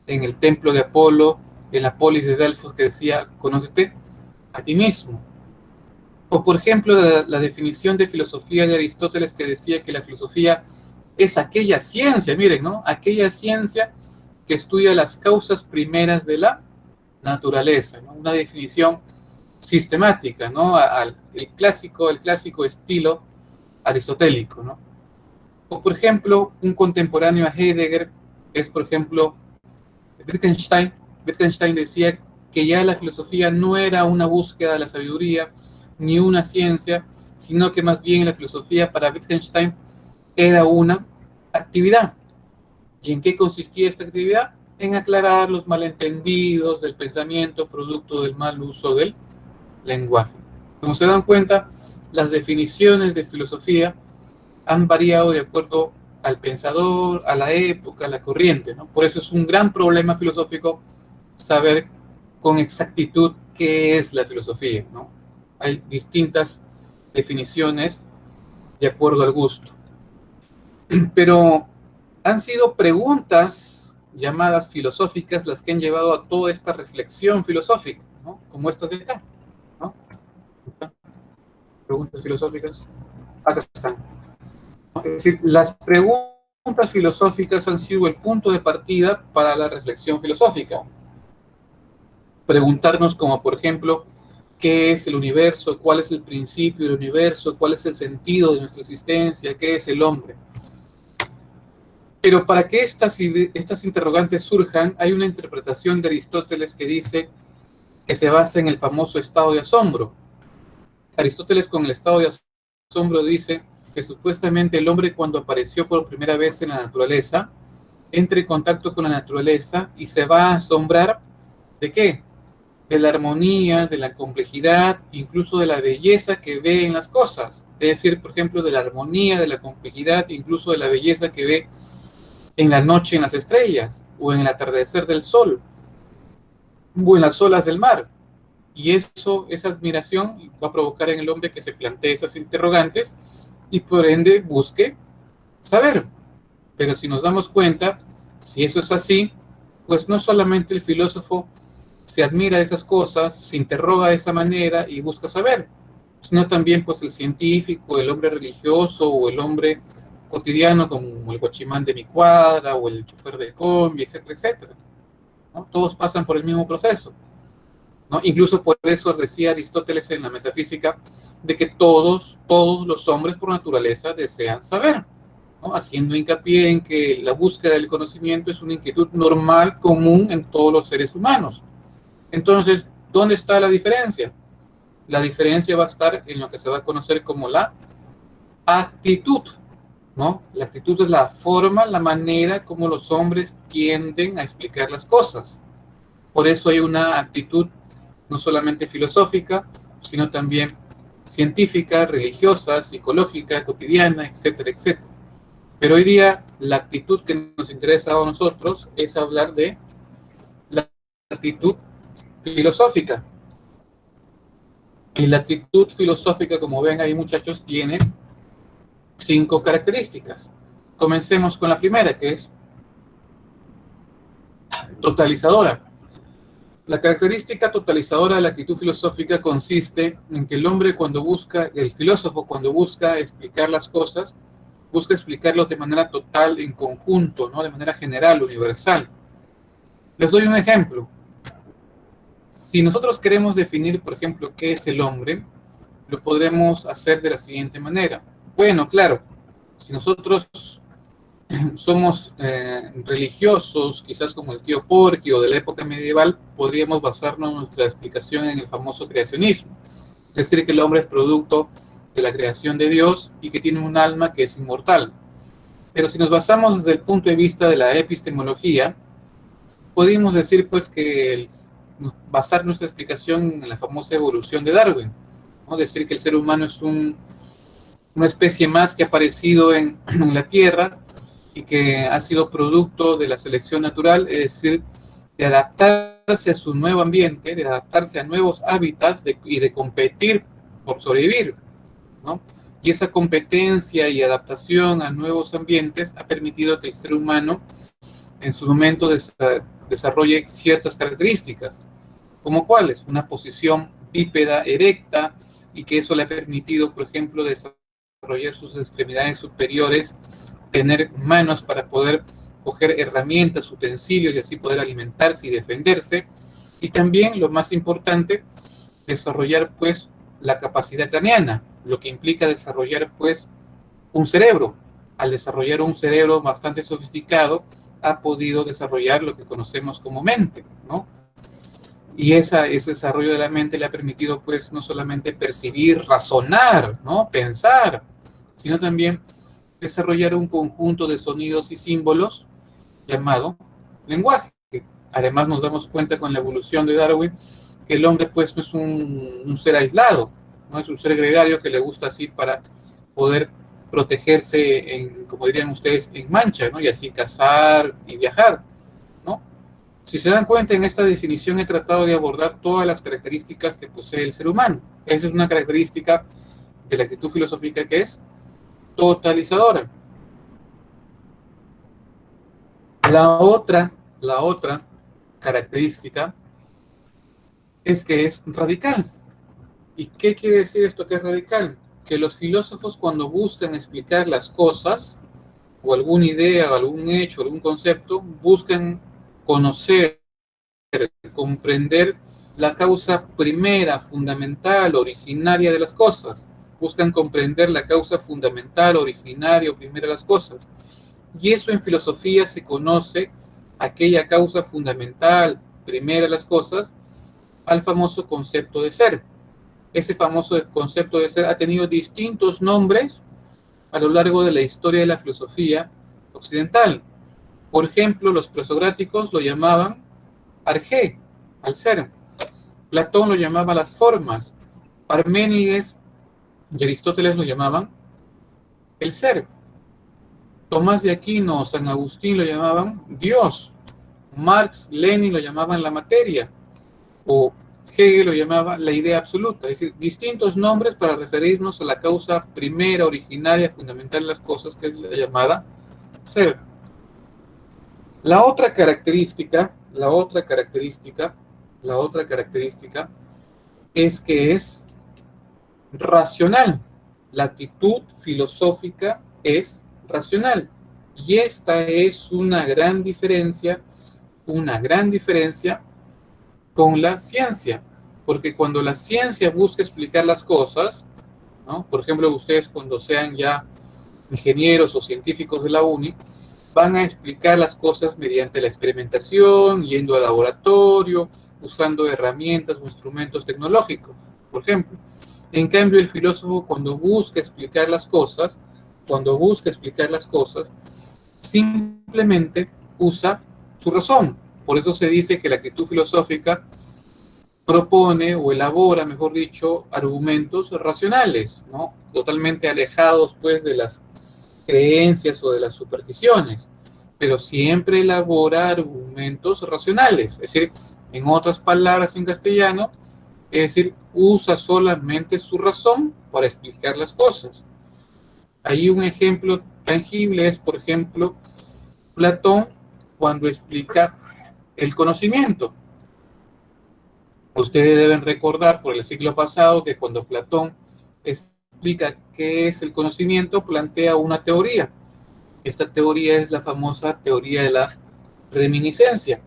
en el templo de Apolo, en la polis de Delfos, que decía, conócete a ti mismo. O por ejemplo, la definición de filosofía de Aristóteles que decía que la filosofía es aquella ciencia, miren, ¿no? Aquella ciencia que estudia las causas primeras de la naturaleza, ¿no? Una definición sistemática, ¿no? El clásico estilo aristotélico, ¿no? O por ejemplo, un contemporáneo a Heidegger es, por ejemplo, Wittgenstein. Wittgenstein decía que ya la filosofía no era una búsqueda de la sabiduría ni una ciencia, sino que más bien la filosofía para Wittgenstein era una actividad. ¿Y en qué consistía esta actividad? En aclarar los malentendidos del pensamiento producto del mal uso del lenguaje. Como se dan cuenta, las definiciones de filosofía han variado de acuerdo al pensador, a la época, a la corriente, ¿no? Por eso es un gran problema filosófico saber con exactitud qué es la filosofía, ¿no? Hay distintas definiciones de acuerdo al gusto. Pero han sido preguntas llamadas filosóficas las que han llevado a toda esta reflexión filosófica, ¿no? Como estas de acá, ¿no? Preguntas filosóficas, acá están. Es decir, las preguntas filosóficas han sido el punto de partida para la reflexión filosófica. Preguntarnos como, por ejemplo, ¿qué es el universo? ¿Cuál es el principio del universo? ¿Cuál es el sentido de nuestra existencia? ¿Qué es el hombre? Pero para que estas interrogantes surjan, hay una interpretación de Aristóteles que dice que se basa en el famoso estado de asombro. Aristóteles con el estado de asombro dice que supuestamente el hombre cuando apareció por primera vez en la naturaleza, entra en contacto con la naturaleza y se va a asombrar ¿de qué? De la armonía, de la complejidad, incluso de la belleza que ve en las cosas. Es decir, por ejemplo, de la armonía, de la complejidad, incluso de la belleza que ve en la noche en las estrellas, o en el atardecer del sol, o en las olas del mar. Y eso, esa admiración va a provocar en el hombre que se plantee esas interrogantes y por ende busque saber. Pero si nos damos cuenta, si eso es así, pues no solamente el filósofo se admira de esas cosas, se interroga de esa manera y busca saber, sino también pues el científico, el hombre religioso o el hombre cotidiano como el guachimán de mi cuadra o el chofer de combi, etcétera, etcétera, ¿no? Todos pasan por el mismo proceso, ¿no? Incluso por eso decía Aristóteles en la metafísica de que todos los hombres por naturaleza desean saber, ¿no? Haciendo hincapié en que la búsqueda del conocimiento es una inquietud normal, común en todos los seres humanos. Entonces, ¿dónde está la diferencia? La diferencia va a estar en lo que se va a conocer como la actitud, ¿no? La actitud es la forma, la manera como los hombres tienden a explicar las cosas. Por eso hay una actitud no solamente filosófica, sino también científica, religiosa, psicológica, cotidiana, etcétera, etcétera. Pero hoy día la actitud que nos interesa a nosotros es hablar de la actitud filosófica. Y la actitud filosófica, como ven ahí muchachos, tiene 5 características. Comencemos con la primera, que es totalizadora. La característica totalizadora de la actitud filosófica consiste en que el filósofo cuando busca explicar las cosas, busca explicarlos de manera total, en conjunto, ¿no? De manera general, universal. Les doy un ejemplo. Si nosotros queremos definir, por ejemplo, qué es el hombre, lo podremos hacer de la siguiente manera. Bueno, claro, si nosotros somos religiosos, quizás como el tío Porky o de la época medieval, podríamos basarnos en nuestra explicación en el famoso creacionismo. Es decir, que el hombre es producto de la creación de Dios y que tiene un alma que es inmortal. Pero si nos basamos desde el punto de vista de la epistemología, podemos decir pues que basar nuestra explicación en la famosa evolución de Darwin, ¿no? Decir que el ser humano es una especie más que ha aparecido en la Tierra y que ha sido producto de la selección natural, es decir, de adaptarse a su nuevo ambiente, de adaptarse a nuevos hábitats y de competir por sobrevivir, ¿no? Y esa competencia y adaptación a nuevos ambientes ha permitido que el ser humano en su momento desarrolle ciertas características, como cuáles, una posición bípeda erecta, y que eso le ha permitido, por ejemplo, desarrollar sus extremidades superiores, tener manos para poder coger herramientas, utensilios y así poder alimentarse y defenderse. Y también, lo más importante, desarrollar pues la capacidad craneana, lo que implica desarrollar pues un cerebro. Al desarrollar un cerebro bastante sofisticado, ha podido desarrollar lo que conocemos como mente, ¿no? Y ese desarrollo de la mente le ha permitido pues no solamente percibir, razonar, ¿no? Pensar, sino también desarrollar un conjunto de sonidos y símbolos llamado lenguaje. Además nos damos cuenta con la evolución de Darwin que el hombre pues no es un ser aislado, no es un ser gregario que le gusta así para poder protegerse, como dirían ustedes, en mancha, ¿no? Y así cazar y viajar, ¿no? Si se dan cuenta, en esta definición he tratado de abordar todas las características que posee el ser humano. Esa es una característica de la actitud filosófica que es totalizadora. La otra característica es que es radical. ¿Y qué quiere decir esto que es radical? Que los filósofos, cuando buscan explicar las cosas, o alguna idea, o algún hecho, algún concepto, buscan conocer, comprender la causa primera, fundamental, originaria de las cosas. Buscan comprender la causa fundamental, originaria o primera de las cosas. Y eso en filosofía se conoce, aquella causa fundamental, primera de las cosas, al famoso concepto de ser. Ese famoso concepto de ser ha tenido distintos nombres a lo largo de la historia de la filosofía occidental. Por ejemplo, los presocráticos lo llamaban arjé, al ser. Platón lo llamaba las formas. Parménides y Aristóteles lo llamaban el ser. Tomás de Aquino, San Agustín lo llamaban Dios. Marx, Lenin lo llamaban la materia. O Hegel lo llamaba la idea absoluta. Es decir, distintos nombres para referirnos a la causa primera, originaria, fundamental de las cosas, que es la llamada ser. La otra característica es que es racional. La actitud filosófica es racional. Y esta es una gran diferencia con la ciencia. Porque cuando la ciencia busca explicar las cosas, ¿no? Por ejemplo, ustedes cuando sean ya ingenieros o científicos de la uni, van a explicar las cosas mediante la experimentación, yendo al laboratorio, usando herramientas o instrumentos tecnológicos, por ejemplo. En cambio, el filósofo cuando busca explicar las cosas, simplemente usa su razón. Por eso se dice que la actitud filosófica propone o elabora, mejor dicho, argumentos racionales, ¿no? Totalmente alejados, pues, de las creencias o de las supersticiones, pero siempre elabora argumentos racionales, es decir, en otras palabras en castellano, es decir, usa solamente su razón para explicar las cosas. Ahí un ejemplo tangible es, por ejemplo, Platón cuando explica el conocimiento. Ustedes deben recordar por el siglo pasado que cuando Platón explica qué es el conocimiento, plantea una teoría. Esta teoría es la famosa teoría de la reminiscencia,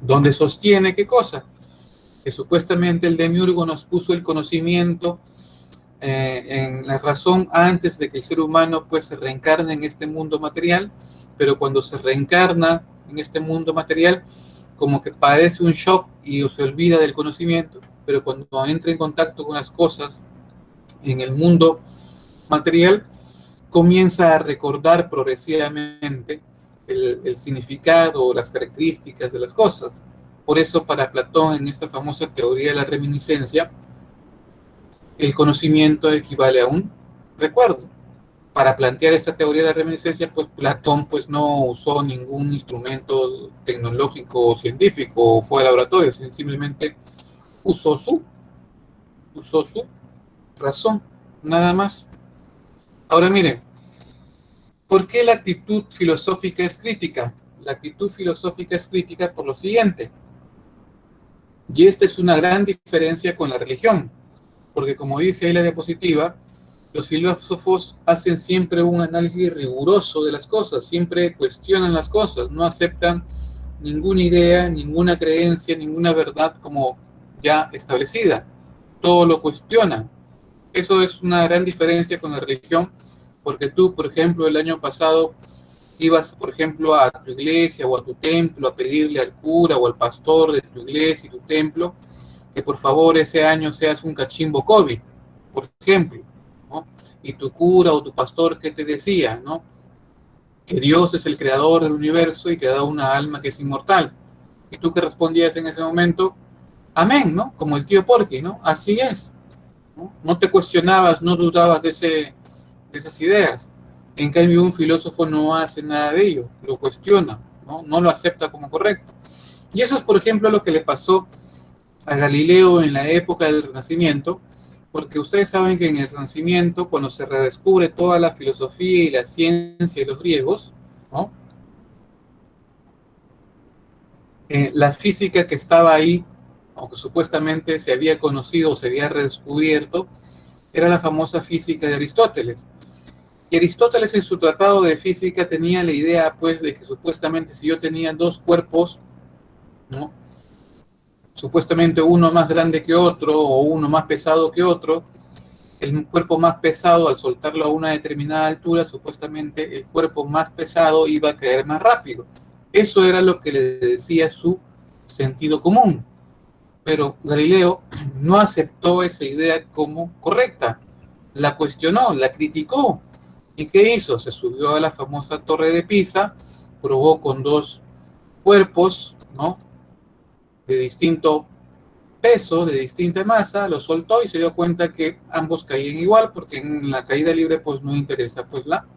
donde sostiene ¿qué cosa? Que supuestamente el demiurgo nos puso el conocimiento en la razón antes de que el ser humano pues se reencarne en este mundo material, pero cuando se reencarna en este mundo material, como que padece un shock y se olvida del conocimiento, pero cuando entra en contacto con las cosas en el mundo material, comienza a recordar progresivamente el significado o las características de las cosas. Por eso para Platón, en esta famosa teoría de la reminiscencia, el conocimiento equivale a un recuerdo. Para plantear esta teoría de la reminiscencia, pues Platón pues no usó ningún instrumento tecnológico o científico o fue al laboratorio, simplemente usó su razón, nada más. Ahora miren, ¿por qué la actitud filosófica es crítica? La actitud filosófica es crítica por lo siguiente, y esta es una gran diferencia con la religión, porque como dice ahí la diapositiva, los filósofos hacen siempre un análisis riguroso de las cosas, siempre cuestionan las cosas, no aceptan ninguna idea, ninguna creencia, ninguna verdad como ya establecida. Todo lo cuestionan. Eso es una gran diferencia con la religión, porque tú, por ejemplo, el año pasado ibas, por ejemplo, a tu iglesia o a tu templo a pedirle al cura o al pastor de tu iglesia y tu templo que por favor ese año seas un cachimbo COVID, por ejemplo, ¿no? Y tu cura o tu pastor, ¿qué te decía, no? Que Dios es el creador del universo y que da una alma que es inmortal. Y tú que respondías en ese momento, amén, ¿no? Como el tío Porky, ¿no? Así es, ¿no? No te cuestionabas, no dudabas de esas ideas. En cambio, un filósofo no hace nada de ello, lo cuestiona, ¿no? No lo acepta como correcto. Y eso es, por ejemplo, lo que le pasó a Galileo en la época del Renacimiento, porque ustedes saben que en el Renacimiento, cuando se redescubre toda la filosofía y la ciencia de los griegos, ¿no? La física que estaba ahí, aunque supuestamente se había conocido o se había redescubierto, era la famosa física de Aristóteles. Y Aristóteles en su tratado de física tenía la idea, pues, de que supuestamente si yo tenía dos cuerpos, ¿no? Supuestamente uno más grande que otro o uno más pesado que otro, el cuerpo más pesado al soltarlo a una determinada altura, supuestamente el cuerpo más pesado iba a caer más rápido. Eso era lo que le decía su sentido común. Pero Galileo no aceptó esa idea como correcta, la cuestionó, la criticó. ¿Y qué hizo? Se subió a la famosa Torre de Pisa, probó con dos cuerpos, ¿no? De distinto peso, de distinta masa, lo soltó y se dio cuenta que ambos caían igual, porque en la caída libre pues no interesa pues la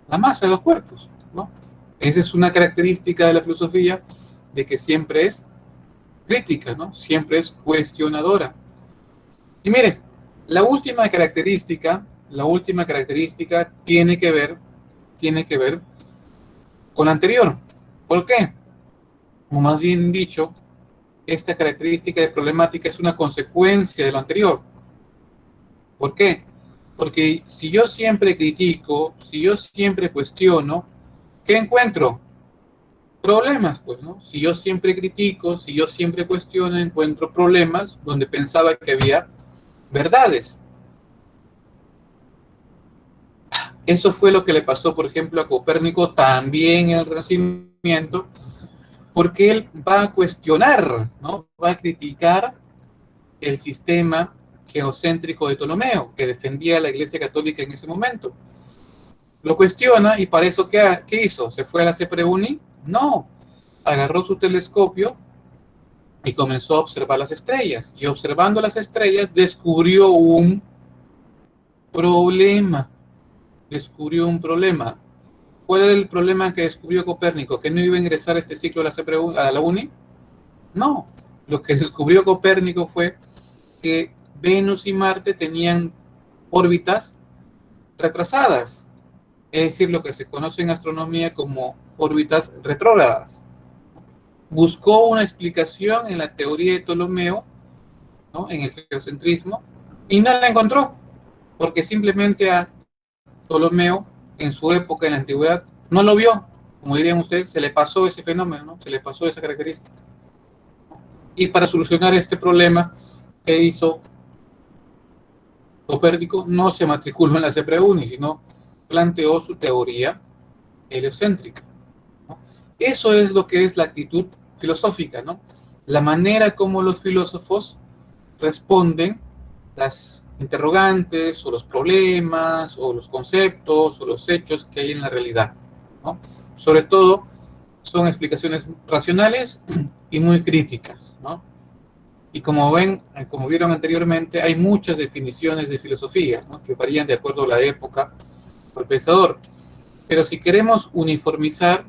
masa de los cuerpos, ¿no? Esa es una característica de la filosofía, de que siempre es crítica, ¿no? Siempre es cuestionadora. Y miren, la última característica tiene que ver con la anterior. ¿Por qué? O más bien dicho, esta característica de problemática es una consecuencia de lo anterior. ¿Por qué? Porque si yo siempre critico, si yo siempre cuestiono, ¿qué encuentro? Problemas, pues, ¿no? Si yo siempre critico, si yo siempre cuestiono, encuentro problemas donde pensaba que había verdades. Eso fue lo que le pasó, por ejemplo, a Copérnico también en el Renacimiento, porque él va a cuestionar, ¿no? Va a criticar el sistema geocéntrico de Ptolomeo, que defendía la Iglesia Católica en ese momento. Lo cuestiona y para eso, ¿qué hizo? ¿Se fue a la CEPREUNI? No, agarró su telescopio y comenzó a observar las estrellas. Y observando las estrellas descubrió un problema. Descubrió un problema. ¿Cuál era el problema que descubrió Copérnico? ¿Que no iba a ingresar este ciclo a la UNI? No. Lo que descubrió Copérnico fue que Venus y Marte tenían órbitas retrasadas, es decir, lo que se conoce en astronomía como órbitas retrógradas. Buscó una explicación en la teoría de Ptolomeo, ¿no? En el geocentrismo, y no la encontró, porque simplemente a Ptolomeo, en su época, en la antigüedad, no lo vio. Como dirían ustedes, se le pasó ese fenómeno, ¿no? Se le pasó esa característica. Y para solucionar este problema, ¿qué hizo Copérnico? No se matriculó en la CEPREUNI, sino planteó su teoría heliocéntrica, ¿no? Eso es lo que es la actitud filosófica, ¿no? La manera como los filósofos responden las interrogantes o los problemas o los conceptos o los hechos que hay en la realidad, ¿no? Sobre todo, son explicaciones racionales y muy críticas, ¿no? Y como ven, como vieron anteriormente, hay muchas definiciones de filosofía, ¿no?, que varían de acuerdo a la época o el pensador. Pero si queremos uniformizar,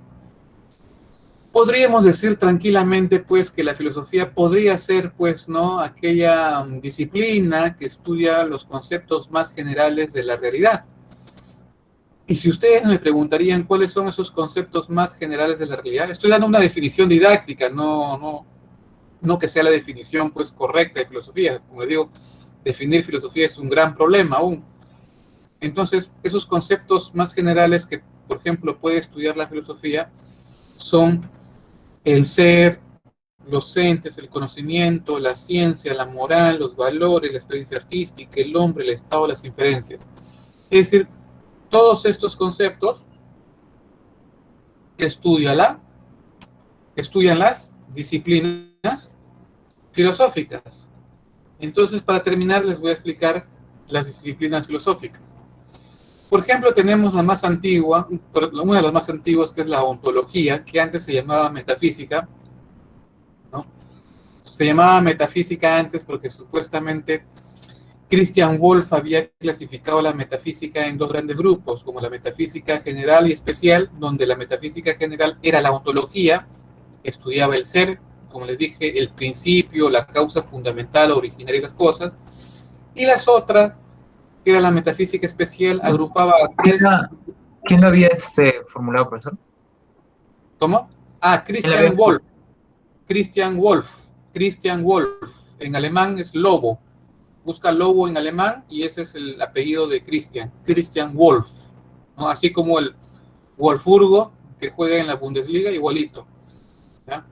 podríamos decir tranquilamente, pues, que la filosofía podría ser, pues, ¿no?, aquella disciplina que estudia los conceptos más generales de la realidad. Y si ustedes me preguntarían cuáles son esos conceptos más generales de la realidad, estoy dando una definición didáctica, no que sea la definición, pues, correcta de filosofía. Como les digo, definir filosofía es un gran problema aún. Entonces, esos conceptos más generales que, por ejemplo, puede estudiar la filosofía son el ser, los entes, el conocimiento, la ciencia, la moral, los valores, la experiencia artística, el hombre, el estado, las inferencias. Es decir, todos estos conceptos estudian las disciplinas filosóficas. Entonces, para terminar, les voy a explicar las disciplinas filosóficas. Por ejemplo, tenemos la más antigua, una de las más antiguas, que es la ontología, que antes se llamaba metafísica, ¿no? Se llamaba metafísica antes porque supuestamente Christian Wolff había clasificado la metafísica en dos grandes grupos, como la metafísica general y especial, donde la metafísica general era la ontología, estudiaba el ser, como les dije, el principio, la causa fundamental, originaria de las cosas, y las otras, que era la metafísica especial, agrupaba a tres. ¿Quién lo había formulado, profesor? ¿Cómo? Ah, ¿Quién lo había... Christian Wolff. En alemán es lobo. Busca lobo en alemán y ese es el apellido de Christian Wolff, ¿no? Así como el Wolfsburgo, que juega en la Bundesliga, igualito, ¿ya?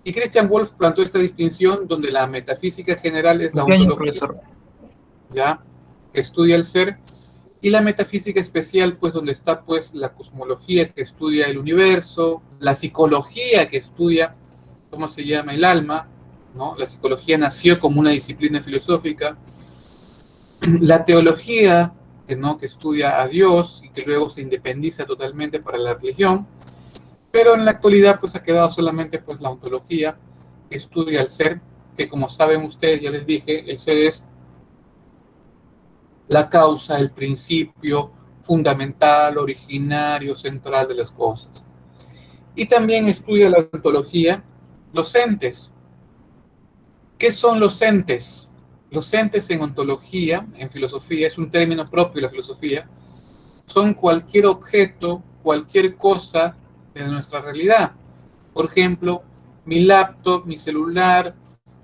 Y Christian Wolff planteó esta distinción donde la metafísica general es la ontología, ¿ya?, que estudia el ser, y la metafísica especial, pues, donde está, pues, la cosmología, que estudia el universo, la psicología, que estudia cómo se llama el alma, ¿no? La psicología nació como una disciplina filosófica. La teología, que estudia a Dios y que luego se independiza totalmente para la religión. Pero en la actualidad, pues, ha quedado solamente, pues, la ontología, que estudia el ser, que, como saben ustedes, ya les dije, el ser es la causa, el principio fundamental, originario, central de las cosas. Y también estudia la ontología los entes. ¿Qué son los entes? Los entes en ontología, en filosofía, es un término propio de la filosofía, son cualquier objeto, cualquier cosa de nuestra realidad. Por ejemplo, mi laptop, mi celular,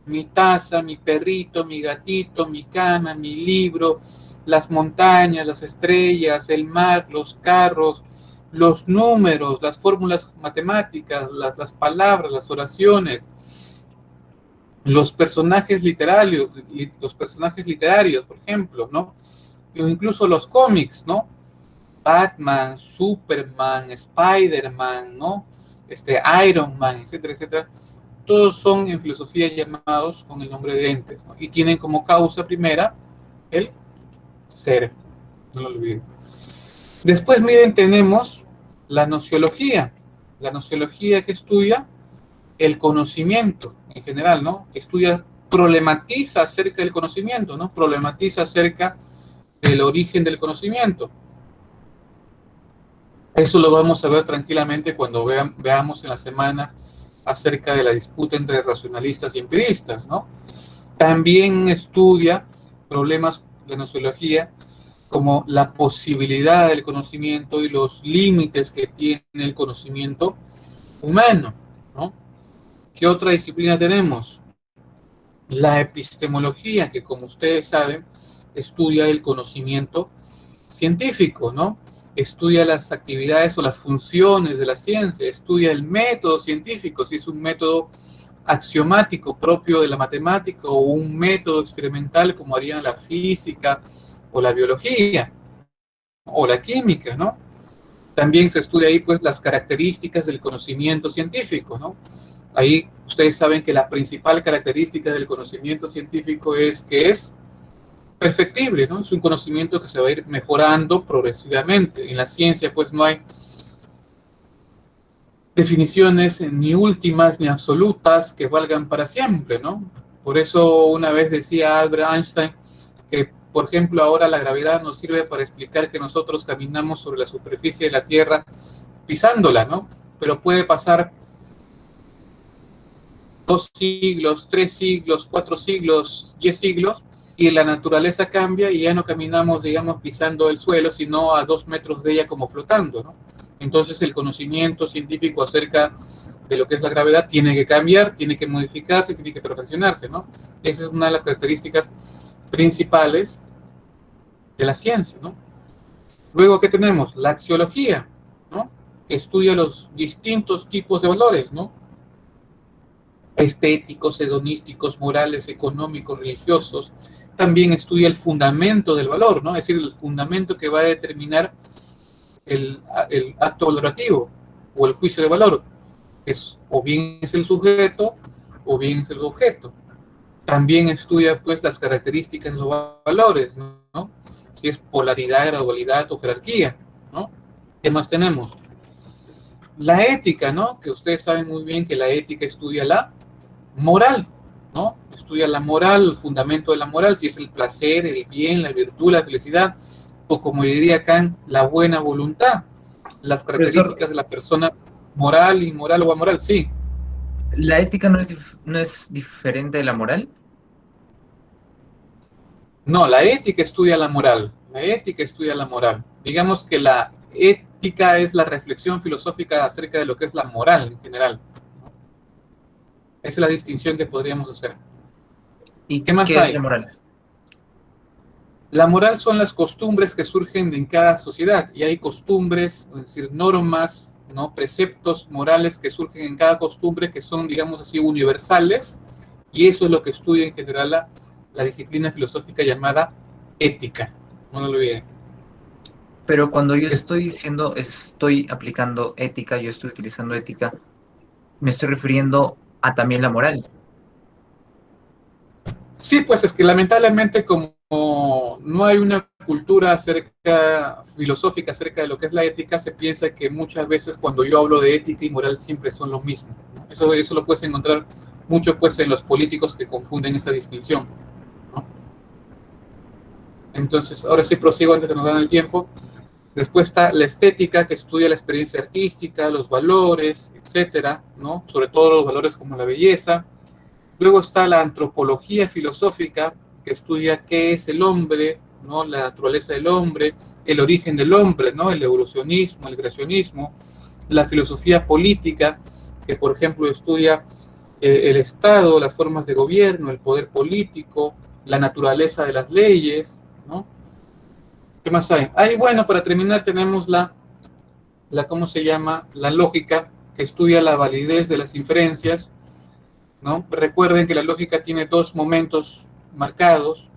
mi taza, mi perrito, mi gatito, mi cama, mi libro, las montañas, las estrellas, el mar, los carros, los números, las fórmulas matemáticas, las palabras, las oraciones, los personajes literarios, por ejemplo, ¿no? O incluso los cómics, ¿no? Batman, Superman, Spider-Man, ¿no? Iron Man, etcétera, etcétera. Todos son en filosofía llamados con el nombre de entes, ¿no? Y tienen como causa primera el ser, no lo olviden. Después, miren, tenemos la nociología. La nociología que estudia el conocimiento en general, ¿no? Problematiza acerca del conocimiento, ¿no? Problematiza acerca del origen del conocimiento. Eso lo vamos a ver tranquilamente cuando veamos en la semana acerca de la disputa entre racionalistas y empiristas, ¿no? También estudia problemas de nociología como la posibilidad del conocimiento y los límites que tiene el conocimiento humano, ¿no? ¿Qué otra disciplina tenemos? La epistemología, que, como ustedes saben, estudia el conocimiento científico, ¿no? Estudia las actividades o las funciones de la ciencia, estudia el método científico, si es un método axiomático propio de la matemática o un método experimental como harían la física o la biología o la química, ¿no? También se estudia ahí, pues, las características del conocimiento científico, ¿no? Ahí ustedes saben que la principal característica del conocimiento científico es que es perfectible, ¿no? Es un conocimiento que se va a ir mejorando progresivamente. En la ciencia, pues, no hay definiciones ni últimas ni absolutas que valgan para siempre, ¿no? Por eso una vez decía Albert Einstein que, por ejemplo, ahora la gravedad nos sirve para explicar que nosotros caminamos sobre la superficie de la Tierra pisándola, ¿no? Pero puede pasar 2 siglos, 3 siglos, 4 siglos, 10 siglos, y la naturaleza cambia y ya no caminamos, digamos, pisando el suelo, sino a 2 metros de ella como flotando, ¿no? Entonces el conocimiento científico acerca de lo que es la gravedad tiene que cambiar, tiene que modificarse, tiene que perfeccionarse, ¿no? Esa es una de las características principales de la ciencia, ¿no? Luego, ¿qué tenemos? La axiología, ¿no? Que estudia los distintos tipos de valores, ¿no? Estéticos, hedonísticos, morales, económicos, religiosos. También estudia el fundamento del valor, ¿no? Es decir, el fundamento que va a determinar el acto valorativo o el juicio de valor. Es, o bien es el sujeto o bien es el objeto. También estudia, pues, las características de los valores, ¿no? Si es polaridad, gradualidad o jerarquía, ¿no? ¿Qué más tenemos? La ética, ¿no? Que ustedes saben muy bien que la ética estudia la moral, ¿no? Estudia la moral, el fundamento de la moral, si es el placer, el bien, la virtud, la felicidad, o como diría Kant, la buena voluntad, las características Profesor, de la persona moral, inmoral o amoral, sí. ¿la ética no es diferente de la moral? No, la ética estudia la moral, la ética estudia la moral. Digamos que la ética es la reflexión filosófica acerca de lo que es la moral en general. Esa es la distinción que podríamos hacer. ¿Y ¿Qué más qué es hay? la moral? La moral son las costumbres que surgen en cada sociedad, y hay costumbres, es decir, normas, ¿no? Preceptos morales que surgen en cada costumbre que son, digamos así, universales, y eso es lo que estudia en general la disciplina filosófica llamada ética. No lo olviden. Pero cuando yo Es- estoy aplicando ética, yo estoy utilizando ética, me estoy refiriendo a también la moral. Sí, pues es que lamentablemente como no hay una cultura filosófica acerca de lo que es la ética, se piensa que muchas veces cuando yo hablo de ética y moral siempre son lo mismo, ¿no? Eso lo puedes encontrar mucho, pues, en los políticos que confunden esa distinción, ¿no? Entonces, ahora sí prosigo antes que nos dan el tiempo. Después está la estética, que estudia la experiencia artística, los valores, etcétera, ¿no? Sobre todo los valores como la belleza. Luego está la antropología filosófica, que estudia qué es el hombre, ¿no? La naturaleza del hombre, el origen del hombre, ¿no? El evolucionismo, el creacionismo. La filosofía política, que por ejemplo estudia el Estado, las formas de gobierno, el poder político, la naturaleza de las leyes, ¿no? ¿Qué más hay? Ahí, bueno, para terminar tenemos ¿cómo se llama? La lógica, que estudia la validez de las inferencias, ¿no? Recuerden que la lógica tiene 2 momentos marcados.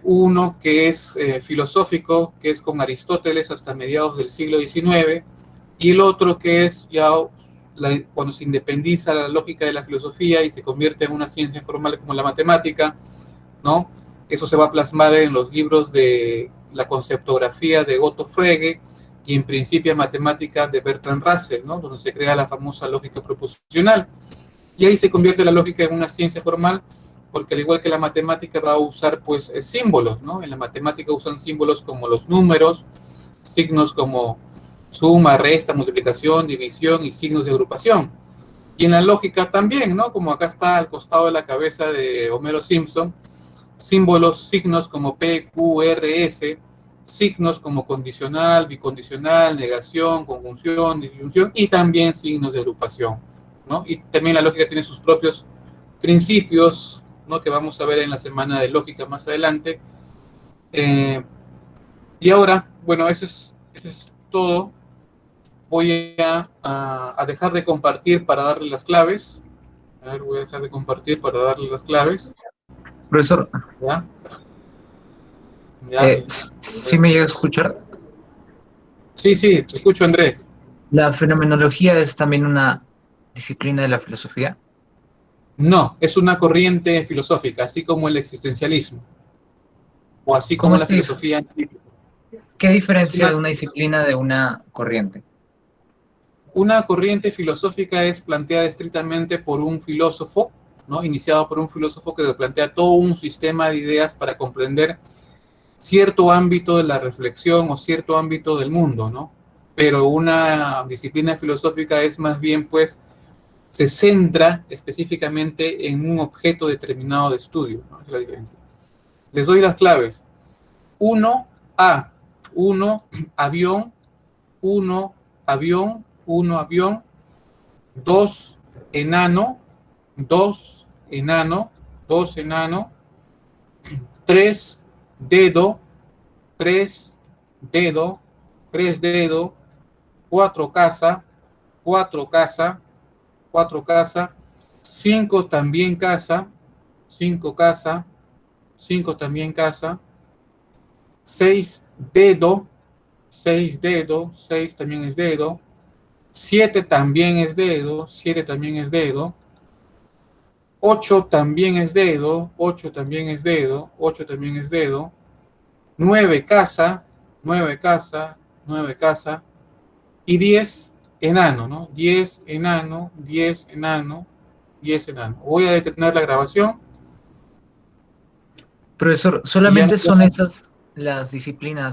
Uno que es filosófico, que es con Aristóteles hasta mediados del siglo XIX, y el otro que es ya cuando se independiza la lógica de la filosofía y se convierte en una ciencia formal como la matemática, ¿no? Eso se va a plasmar en los libros de la conceptografía de Otto Frege y en Principia Matemática de Bertrand Russell, ¿no? Donde se crea la famosa lógica proposicional. Y ahí se convierte la lógica en una ciencia formal, porque al igual que la matemática va a usar, pues, símbolos, ¿no? En la matemática usan símbolos como los números, signos como suma, resta, multiplicación, división y signos de agrupación. Y en la lógica también, ¿no? Como acá está al costado de la cabeza de Homero Simpson, símbolos, signos como P, Q, R, S, signos como condicional, bicondicional, negación, conjunción, disyunción, y también signos de agrupación, ¿no? Y también la lógica tiene sus propios principios, ¿no? Que vamos a ver en la semana de lógica más adelante. Y ahora, bueno, eso es todo. Voy a dejar de compartir para darle las claves. A ver, voy a dejar de compartir para darle las claves. Profesor, ¿Ya? ¿Ya? ¿sí me llega a escuchar? Sí, sí, te escucho, André. ¿La fenomenología es también una disciplina de la filosofía? No, es una corriente filosófica, así como el existencialismo, o así ¿Cómo como la es filosofía analítica. qué Es diferencia una, de una disciplina de una corriente? Una corriente filosófica es planteada estrictamente por un filósofo, ¿no? Iniciado por un filósofo que plantea todo un sistema de ideas para comprender cierto ámbito de la reflexión o cierto ámbito del mundo, ¿no? Pero una disciplina filosófica es más bien, pues, se centra específicamente en un objeto determinado de estudio, ¿no? Esa es la diferencia. Les doy las claves. 1, avión, 1, avión, 1, avión, 2, enano, 2, enano, 2, enano, 3, dedo, 3, dedo, 3, dedo, 4, casa, 4, casa, 4, casa, 5 también casa, 5 casa, 5 también casa, 6 dedo, 6 dedo, 6 también es dedo, 7 también es dedo, 7 también es dedo, 8 también es dedo, 8 también es dedo, 8 también es dedo, 9 casa, 9 casa, 9 casa, y 10 enano, ¿no? 10 enano, 10 enano, 10 enano. Voy a detener la grabación. Profesor, Y ya solamente nos son vemos. esas las disciplinas